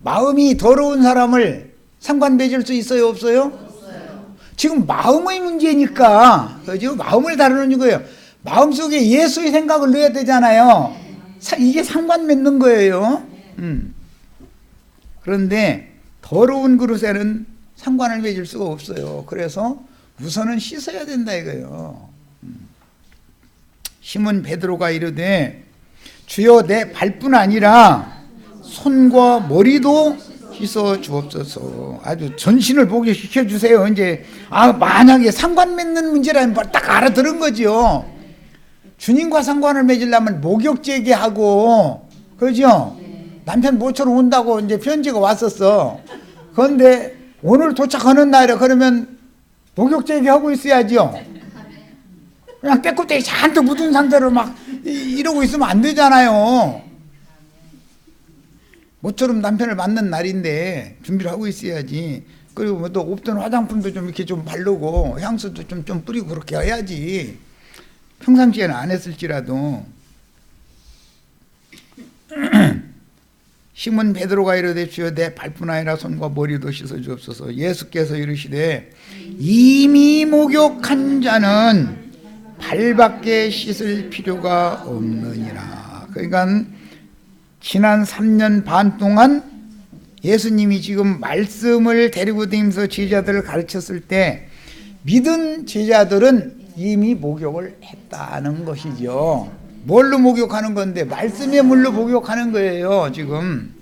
마음이 더러운 사람을 상관 맺을 수 있어요 없어요? 지금 마음의 문제니까 그죠? 마음을 다루는 거예요. 마음속에 예수의 생각을 넣어야 되잖아요. 이게 상관 맺는 거예요. 그런데 더러운 그릇에는 상관을 맺을 수가 없어요. 그래서 우선은 씻어야 된다 이거예요. 시몬 베드로가 이르되 주여 내 발뿐 아니라 손과 머리도 씻어 주옵소서. 아주 전신을 보게 시켜주세요. 이제 만약에 상관 맺는 문제라는 걸 딱 알아들은 거죠. 주님과 상관을 맺으려면 목욕제기하고 그죠? 남편 모처럼 온다고 이제 편지가 왔었어. 그런데 오늘 도착하는 날에 그러면 목욕제기하고 있어야죠. 그냥 깨끗하게 잔뜩 묻은 상태로 막 이러고 있으면 안 되잖아요. 모처럼 남편을 만난 날인데 준비를 하고 있어야지. 그리고 또 없던 화장품도 좀 이렇게 좀 바르고 향수도 좀 뿌리고 그렇게 해야지. 평상시에는 안 했을지라도. 시몬 베드로가 이르되 주여 내 발뿐 아니라 손과 머리도 씻어 주옵소서. 예수께서 이르시되 이미 목욕한 자는 발밖에 씻을 필요가 없느니라. 그러니까 지난 3년 반 동안 예수님이 지금 말씀을 데리고 다니면서 제자들을 가르쳤을 때 믿은 제자들은 이미 목욕을 했다는 것이죠. 뭘로 목욕하는 건데? 말씀의 물로 목욕하는 거예요 지금.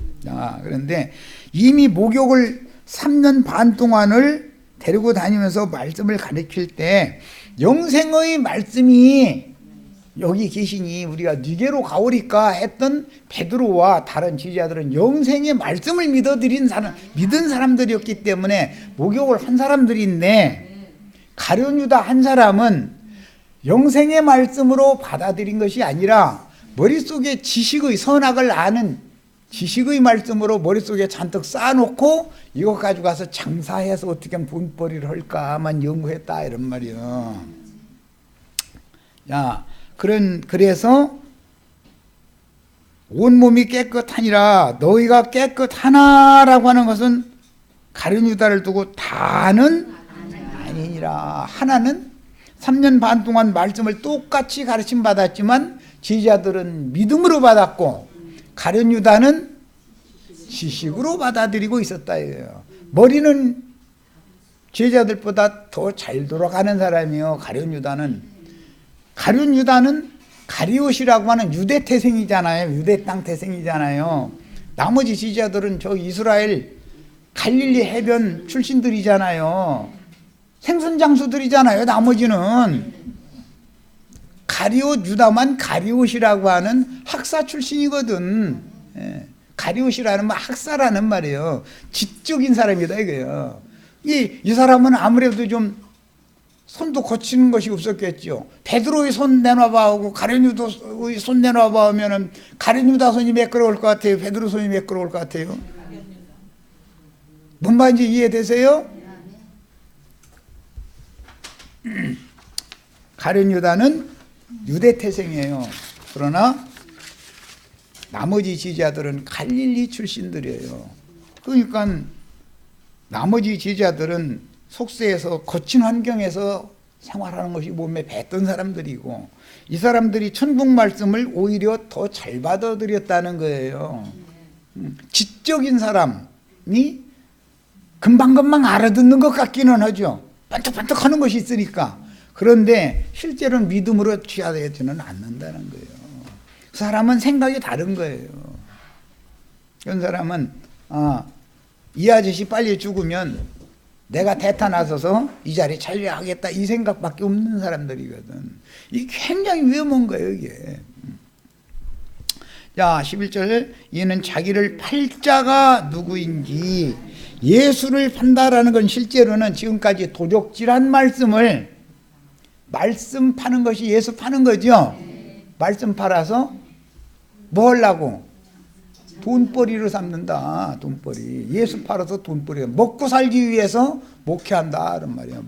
그런데 이미 목욕을 3년 반 동안을 데리고 다니면서 말씀을 가르칠 때 영생의 말씀이 여기 계시니 우리가 니게로 가오리까 했던 베드로와 다른 제자들은 영생의 말씀을 믿은 사람들이었기 때문에 목욕을 한 사람들인데 가룟 유다 한 사람은 영생의 말씀으로 받아들인 것이 아니라 머릿속에 지식의 선악을 아는 지식의 말씀으로 머릿속에 잔뜩 쌓아놓고 이거 가지고 가서 장사해서 어떻게 하면 돈벌이를 할까만 연구했다 이런 말이에요. 그래서 온몸이 깨끗하니라. 너희가 깨끗하나라고 하는 것은 가룟 유다를 두고 다는 아니니라. 하나는 3년 반 동안 말씀을 똑같이 가르침 받았지만 제자들은 믿음으로 받았고 가룟 유다는 지식으로 받아들이고 있었다 이거예요. 머리는 제자들보다 더 잘 돌아가는 사람이에요. 가룟 유다는 가리옷이라고 하는 유대 태생이잖아요. 유대 땅 태생이잖아요. 나머지 제자들은 저 이스라엘 갈릴리 해변 출신들이잖아요. 생선 장수들이잖아요. 나머지는 가리옷 유다만 가리옷이라고 하는 학사 출신이거든. 가리옷이라는 말 학사라는 말이에요. 지적인 사람이다 이거예요. 이 사람은 아무래도 좀 손도 거치는 것이 없었겠죠. 베드로의 손 내놔봐 하고 가룟유다의 손 내놔봐 하면은 가룟유다 손이 매끄러울 것 같아요? 베드로 손이 매끄러울 것 같아요? 뭔 말인지 이해되세요? 가룟유다는 유대 태생이에요. 그러나 나머지 제자들은 갈릴리 출신들이에요. 그러니까 나머지 제자들은 속세에서 거친 환경에서 생활하는 것이 몸에 뱄던 사람들이고, 이 사람들이 천국 말씀을 오히려 더 잘 받아들였다는 거예요. 지적인 사람이 금방금방 알아듣는 것 같기는 하죠. 반짝반짝 하는 것이 있으니까. 그런데 실제로는 믿음으로 취하되지는 않는다는 거예요. 그 사람은 생각이 다른 거예요. 그런 사람은 이 아저씨 빨리 죽으면 내가 대타 나서서 이 자리 차지하겠다, 이 생각밖에 없는 사람들이거든. 이게 굉장히 위험한 거예요, 이게. 자, 11절, 이는 자기를 팔자가 누구인지 예수를 판다라는 건 실제로는 지금까지 도적질한 말씀을, 말씀 파는 것이 예수 파는 거죠. 말씀 팔아서 뭐 하려고? 돈벌이로 삼는다. 돈벌이. 예수 팔아서 돈벌이. 먹고 살기 위해서 목회한다 이런 말이에요.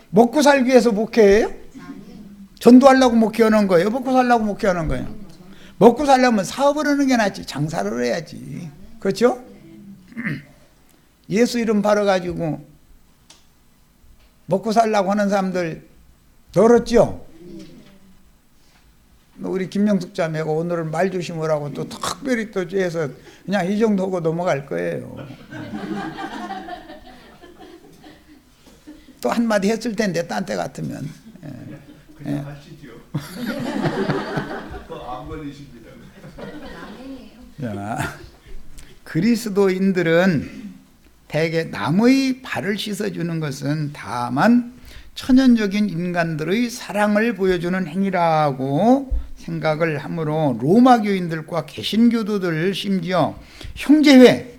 먹고 살기 위해서 목회해요? 전도하려고 목회하는 거예요? 먹고 살려고 목회하는 거예요? 먹고 살려면 사업을 하는 게 낫지, 장사를 해야지. 그렇죠? 예수 이름 팔아가지고 먹고 살려고 하는 사람들 늘었죠? 우리 김명숙 자매가 오늘은 말 조심하라고 또 특별히 또 해서 그냥 이 정도 하고 넘어갈 거예요. 또 한마디 했을 텐데, 딴 때 같으면. 그냥 하시죠. 안 걸리십니다. 자, 그리스도인들은 대개 남의 발을 씻어주는 것은 다만 천연적인 인간들의 사랑을 보여주는 행위라고 생각을 하므로 로마 교인들과 개신교도들, 심지어 형제회,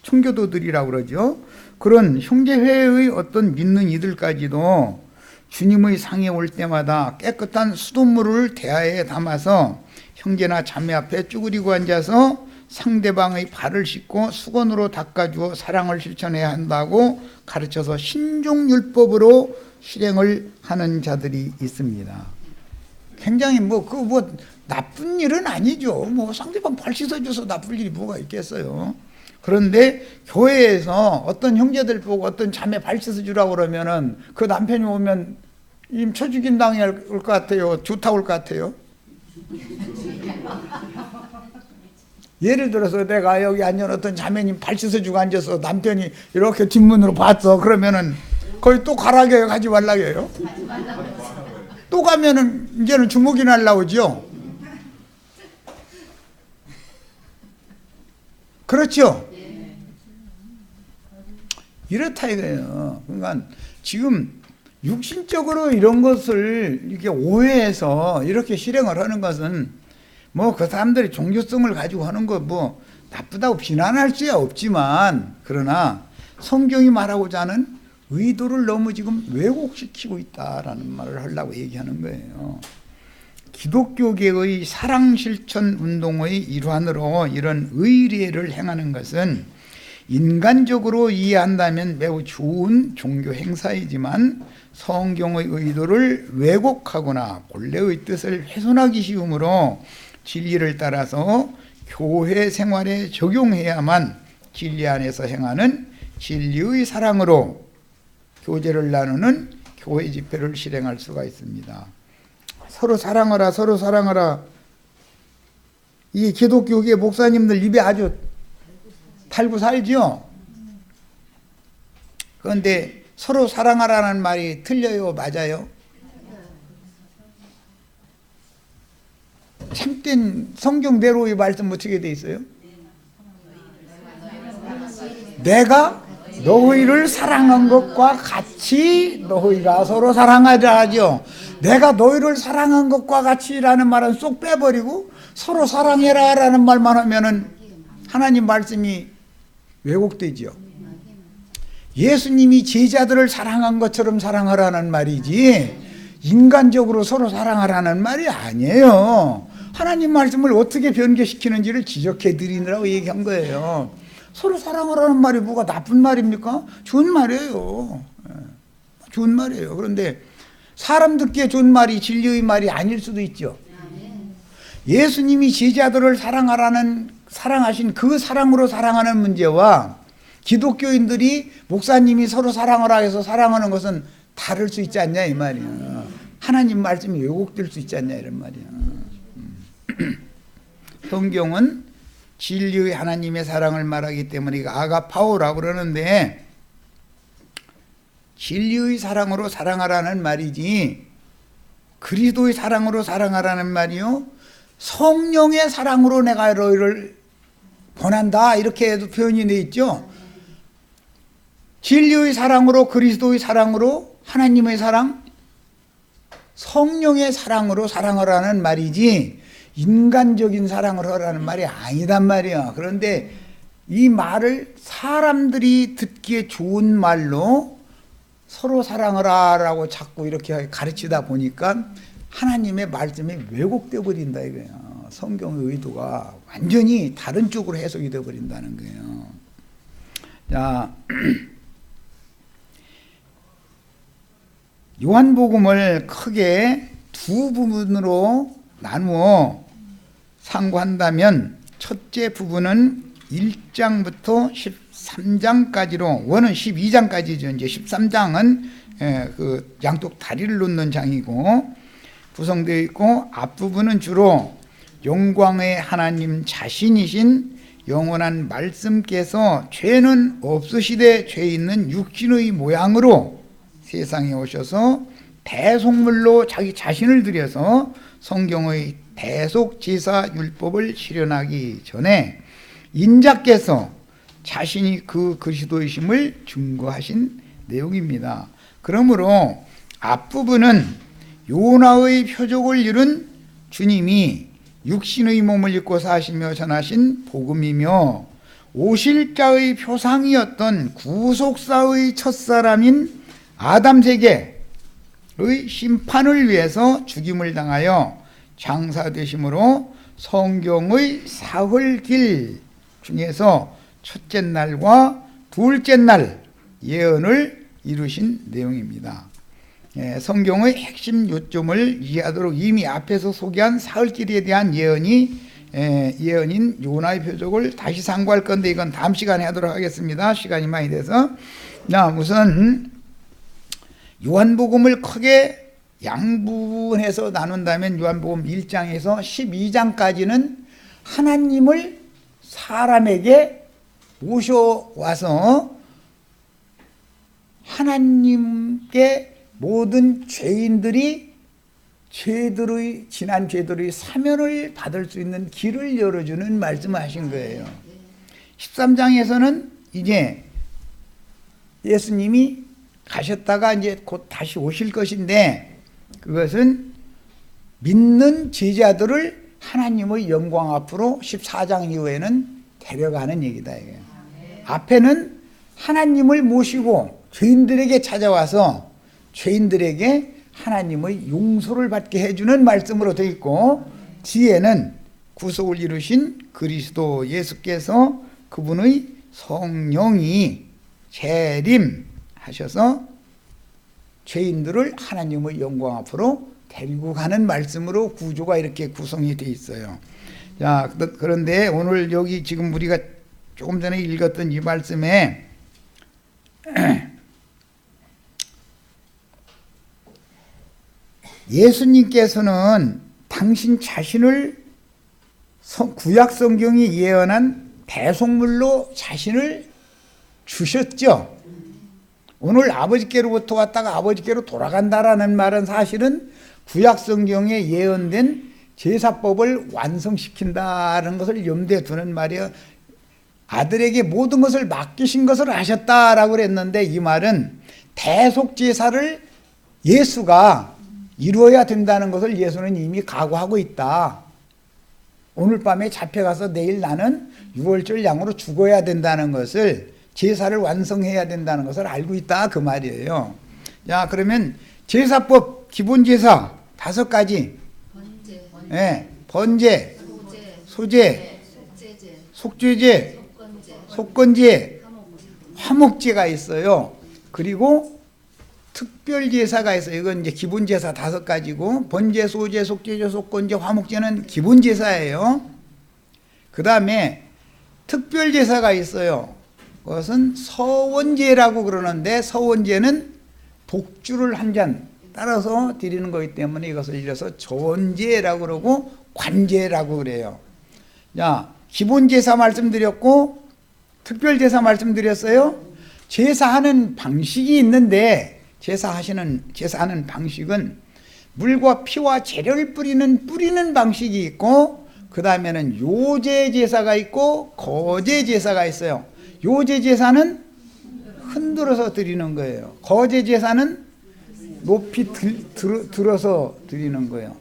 청교도들이라고 그러죠. 그런 형제회의 어떤 믿는 이들까지도 주님의 상에 올 때마다 깨끗한 수돗물을 대야에 담아서 형제나 자매 앞에 쭈그리고 앉아서 상대방의 발을 씻고 수건으로 닦아주어 사랑을 실천해야 한다고 가르쳐서 신종율법으로 실행을 하는 자들이 있습니다. 굉장히 나쁜 일은 아니죠. 상대방 발 씻어줘서 나쁠 일이 뭐가 있겠어요. 그런데 교회에서 어떤 형제들 보고 어떤 자매 발 씻어주라고 그러면은 그 남편이 오면 임 쳐 죽인 당할 것 같아요? 좋다고 올 것 같아요? 예를 들어서 내가 여기 앉은 어떤 자매님 발 씻어주고 앉아서 남편이 이렇게 뒷문으로 봤어. 그러면은 거기 또 가라게요? 가지 말라게요? 또 가면은 이제는 주먹이 날라오죠. 그렇죠? 이렇다 이거예요. 그러니까 지금 육신적으로 이런 것을 이렇게 오해해서 이렇게 실행을 하는 것은 그 사람들이 종교성을 가지고 하는 거 나쁘다고 비난할 수야 없지만, 그러나 성경이 말하고자 하는 의도를 너무 지금 왜곡시키고 있다라는 말을 하려고 얘기하는 거예요. 기독교계의 사랑실천 운동의 일환으로 이런 의례를 행하는 것은 인간적으로 이해한다면 매우 좋은 종교 행사이지만 성경의 의도를 왜곡하거나 본래의 뜻을 훼손하기 쉬우므로 진리를 따라서 교회 생활에 적용해야만 진리 안에서 행하는 진리의 사랑으로 교제를 나누는 교회 집회를 실행할 수가 있습니다. 서로 사랑하라, 서로 사랑하라. 이 기독교계 목사님들 입에 아주 달고 살죠. 그런데 서로 사랑하라는 말이 틀려요, 맞아요? 참된 성경대로의 말씀 어떻게 돼 있어요? 내가 너희를 사랑한 것과 같이 너희가 서로 사랑하자 하죠. 내가 너희를 사랑한 것과 같이라는 말은 쏙 빼버리고 서로 사랑해라 라는 말만 하면은 하나님 말씀이 왜곡되죠. 예수님이 제자들을 사랑한 것처럼 사랑하라는 말이지 인간적으로 서로 사랑하라는 말이 아니에요. 하나님 말씀을 어떻게 변개시키는지를 지적해 드리느라고 얘기한 거예요. 서로 사랑하라는 말이 뭐가 나쁜 말입니까? 좋은 말이에요. 좋은 말이에요. 그런데 사람 듣기에 좋은 말이 진리의 말이 아닐 수도 있죠. 예수님이 제자들을 사랑하신 그 사랑으로 사랑하는 문제와 기독교인들이 목사님이 서로 사랑하라 해서 사랑하는 것은 다를 수 있지 않냐 이 말이야. 하나님 말씀이 왜곡될 수 있지 않냐 이런 말이야. 성경은 진리의 하나님의 사랑을 말하기 때문에 이거 아가파오라고 그러는데 진리의 사랑으로 사랑하라는 말이지 그리스도의 사랑으로 사랑하라는 말이요 성령의 사랑으로 내가 너희를 권한다 이렇게도 표현이 되어 있죠. 진리의 사랑으로 그리스도의 사랑으로 하나님의 사랑 성령의 사랑으로 사랑하라는 말이지 인간적인 사랑을 하라는 말이 아니단 말이야. 그런데 이 말을 사람들이 듣기에 좋은 말로 서로 사랑하라라고 자꾸 이렇게 가르치다 보니까 하나님의 말씀이 왜곡되어 버린다 이거예요. 성경의 의도가 완전히 다른 쪽으로 해석이 되어 버린다는 거예요. 자, 요한복음을 크게 두 부분으로 나누어 상고한다면 첫째 부분은 1장부터 13장까지로 원은 12장까지죠. 이제 13장은 그 양쪽 다리를 놓는 장이고 구성되어 있고 앞부분은 주로 영광의 하나님 자신이신 영원한 말씀께서 죄는 없으시되 죄 있는 육신의 모양으로 세상에 오셔서 대속물로 자기 자신을 들여서 성경의 대속제사 율법을 실현하기 전에 인자께서 자신이 그 그리스도이심을 증거하신 내용입니다. 그러므로 앞부분은 요나의 표적을 이룬 주님이 육신의 몸을 입고 사시며 전하신 복음이며 오실 자의 표상이었던 구속사의 첫사람인 아담 세계의 심판을 위해서 죽임을 당하여 장사되심으로 성경의 사흘길 중에서 첫째 날과 둘째 날 예언을 이루신 내용입니다. 성경의 핵심 요점을 이해하도록 이미 앞에서 소개한 사흘길에 대한 예언인 요나의 표적을 다시 상고할 건데 이건 다음 시간에 하도록 하겠습니다. 시간이 많이 돼서. 우선 요한복음을 크게 양분해서 나눈다면 요한복음 1장에서 12장까지는 하나님을 사람에게 모셔와서 하나님께 모든 죄인들이 지난 죄들의 사면을 받을 수 있는 길을 열어주는 말씀을 하신 거예요. 13장에서는 이제 예수님이 가셨다가 이제 곧 다시 오실 것인데 그것은 믿는 제자들을 하나님의 영광 앞으로 14장 이후에는 데려가는 얘기다. 이게. 앞에는 하나님을 모시고 죄인들에게 찾아와서 죄인들에게 하나님의 용서를 받게 해주는 말씀으로 되어 있고 뒤에는 구속을 이루신 그리스도 예수께서 그분의 성령이 재림하셔서 죄인들을 하나님의 영광 앞으로 데리고 가는 말씀으로 구조가 이렇게 구성이 되어 있어요. 자, 그런데 오늘 여기 지금 우리가 조금 전에 읽었던 이 말씀에 예수님께서는 당신 자신을 구약 성경이 예언한 대속물로 자신을 주셨죠. 오늘 아버지께로부터 왔다가 아버지께로 돌아간다라는 말은 사실은 구약 성경에 예언된 제사법을 완성시킨다는 것을 염두에 두는 말이에요. 아들에게 모든 것을 맡기신 것을 하셨다라고 그랬는데 이 말은 대속제사를 예수가 이루어야 된다는 것을 예수는 이미 각오하고 있다. 오늘 밤에 잡혀가서 내일 나는 유월절 양으로 죽어야 된다는 것을 제사를 완성해야 된다는 것을 알고 있다 그 말이에요. 자, 그러면 제사법 기본 제사 5가지. 예, 번제, 소제, 속죄제, 속건제, 화목제가 있어요. 그리고 특별 제사가 있어요. 이건 이제 기본 제사 5가지고 번제, 소제, 속죄제, 속건제, 화목제는 기본 제사예요. 그 다음에 특별 제사가 있어요. 그것은 서원제라고 그러는데 서원제는 독주를 한 잔 따라서 드리는 거기 때문에 이것을 일러서 전제라고 그러고 관제라고 그래요. 자, 기본 제사 말씀드렸고 특별 제사 말씀드렸어요. 제사하는 방식이 있는데 제사하는 방식은 물과 피와 재료를 뿌리는 방식이 있고 그 다음에는 요제 제사가 있고 거제 제사가 있어요. 요제 제사는 흔들어서 드리는 거예요. 거제 제사는 높이 들어서 드리는 거예요.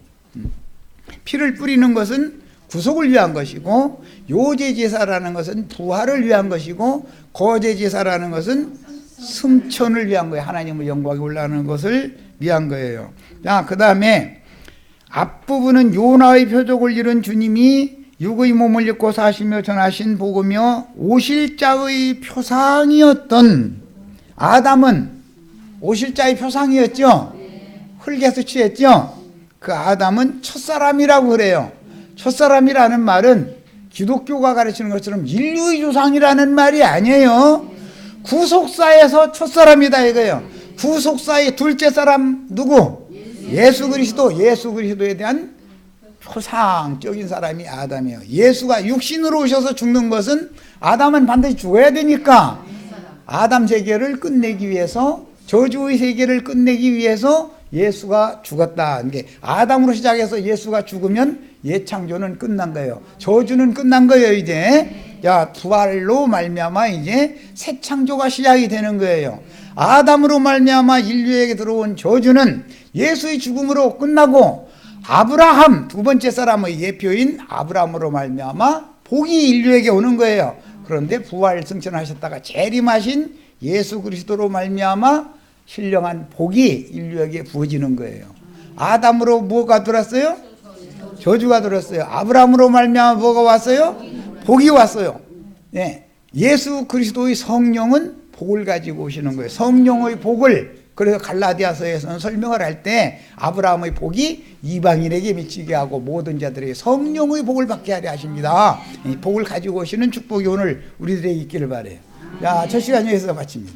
피를 뿌리는 것은 구속을 위한 것이고 요제 제사라는 것은 부활을 위한 것이고 거제 제사라는 것은 승천을 위한 거예요. 하나님의 영광에 올라가는 것을 위한 거예요. 자, 그 다음에 앞부분은 요나의 표적을 이룬 주님이 육의 몸을 입고 사시며 전하신 복음이요 오실 자의 표상이었던 아담은 오실 자의 표상이었죠. 흙에서 취했죠. 그 아담은 첫사람이라고 그래요. 첫사람이라는 말은 기독교가 가르치는 것처럼 인류의 조상이라는 말이 아니에요. 구속사에서 첫사람이다 이거예요. 구속사의 둘째 사람 누구? 예수 그리스도. 예수 그리스도에 대한 표상적인 사람이 아담이에요. 예수가 육신으로 오셔서 죽는 것은 아담은 반드시 죽어야 되니까 아담 세계를 끝내기 위해서 저주의 세계를 끝내기 위해서 예수가 죽었다. 이게 아담으로 시작해서 예수가 죽으면 예창조는 끝난 거예요. 저주는 끝난 거예요. 이제 야 부활로 말미암아 이제 새 창조가 시작이 되는 거예요. 아담으로 말미암아 인류에게 들어온 저주는 예수의 죽음으로 끝나고 아브라함 두 번째 사람의 예표인 아브라함으로 말미암아 복이 인류에게 오는 거예요. 그런데 부활 승천하셨다가 재림하신 예수 그리스도로 말미암아 신령한 복이 인류에게 부어지는 거예요. 아담으로 뭐가 들었어요? 저주가 들었어요. 아브라함으로 말미암아 뭐가 왔어요? 복이 왔어요. 네. 예수 그리스도의 성령은 복을 가지고 오시는 거예요. 성령의 복을 그래서 갈라디아서에서는 설명을 할 때 아브라함의 복이 이방인에게 미치게 하고 모든 자들에게 성령의 복을 받게 하려 하십니다. 이 복을 가지고 오시는 축복이 오늘 우리들에게 있기를 바라요. 자, 첫 시간 여기서 마칩니다.